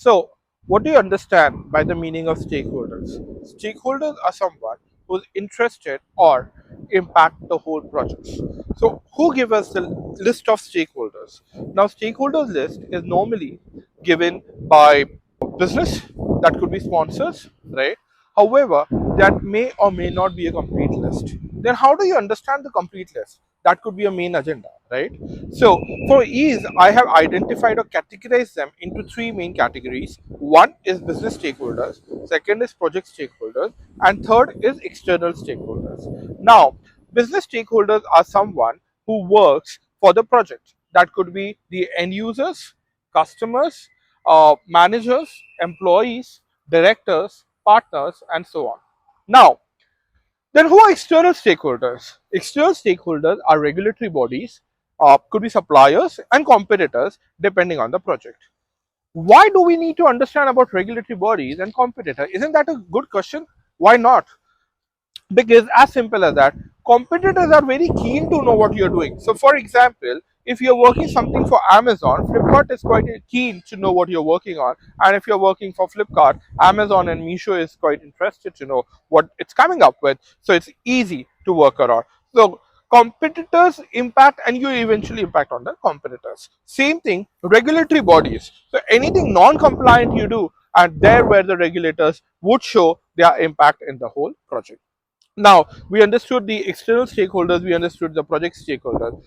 So, what do you understand by the meaning of stakeholders? Stakeholders are someone who's interested or impact the whole project. So, who give us the list of stakeholders? Now, stakeholders list is normally given by business, that could be sponsors, right? However, that may or may not be a complete list. Then how do you understand the complete list? That could be a main agenda, right? So for ease, I have identified or categorized them into three main categories. One is business stakeholders, second is project stakeholders, and third is external stakeholders. Now, business stakeholders are someone who works for the project. That could be the end users, customers, managers, employees, directors, partners, and so on. Now, then who are external stakeholders? External stakeholders are regulatory bodies, could be suppliers and competitors depending on the project. Why do we need to understand about regulatory bodies and competitor? Isn't that a good question? Why not? Because as simple as that, competitors are very keen to know what you're doing. So for example, if you're working something for Amazon, Flipkart is quite keen to know what you're working on. And if you're working for Flipkart, Amazon and Meesho is quite interested to know what it's coming up with. So it's easy to work around. So competitors impact and you eventually impact on the competitors. Same thing, regulatory bodies. So anything non-compliant you do, and there where the regulators would show their impact in the whole project. Now, we understood the external stakeholders, we understood the project stakeholders,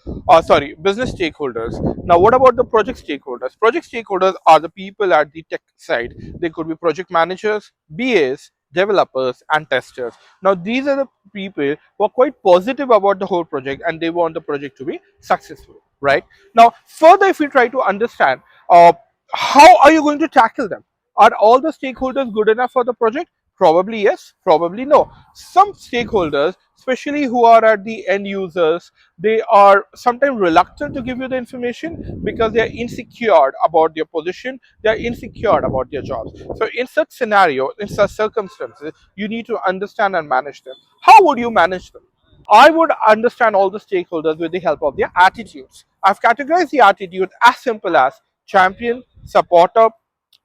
business stakeholders. Now, what about the project stakeholders? Project stakeholders are the people at the tech side. They could be project managers, BAs, developers, and testers. Now, these are the people who are quite positive about the whole project and they want the project to be successful, right? Now, further, if we try to understand, how are you going to tackle them? Are all the stakeholders good enough for the project? Probably yes, probably no. Some stakeholders, especially who are at the end users, they are sometimes reluctant to give you the information because they are insecure about their position, they are insecure about their jobs. So in such scenario, in such circumstances, you need to understand and manage them. How would you manage them? I would understand all the stakeholders with the help of their attitudes. I've categorized the attitude as simple as champion, supporter,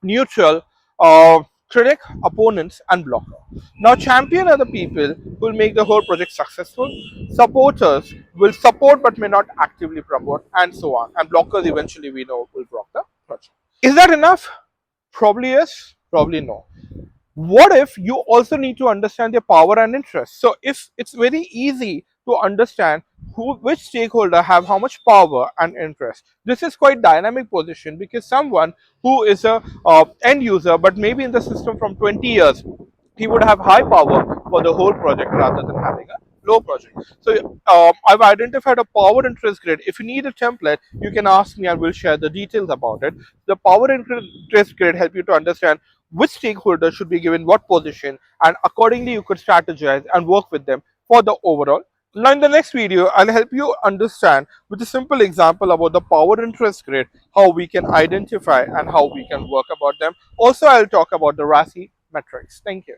neutral, critic, opponents, and blocker. Now, champion are the people who will make the whole project successful. Supporters will support but may not actively promote, and so on. And blockers eventually we know will block the project. Is that enough? Probably yes, probably no. What if you also need to understand their power and interest? So if it's very easy to understand which stakeholder have how much power and interest, this is quite dynamic position because someone who is a end user but maybe in the system from 20 years, he would have high power for the whole project rather than having a low project. So I've identified a power interest grid. If you need a template, you can ask me and we'll share the details about it. The power interest grid help you to understand which stakeholder should be given what position, and accordingly you could strategize and work with them for the overall. Now in the next video, I'll help you understand with a simple example about the power interest grid, how we can identify and how we can work about them. Also, I'll talk about the RASI metrics. Thank you.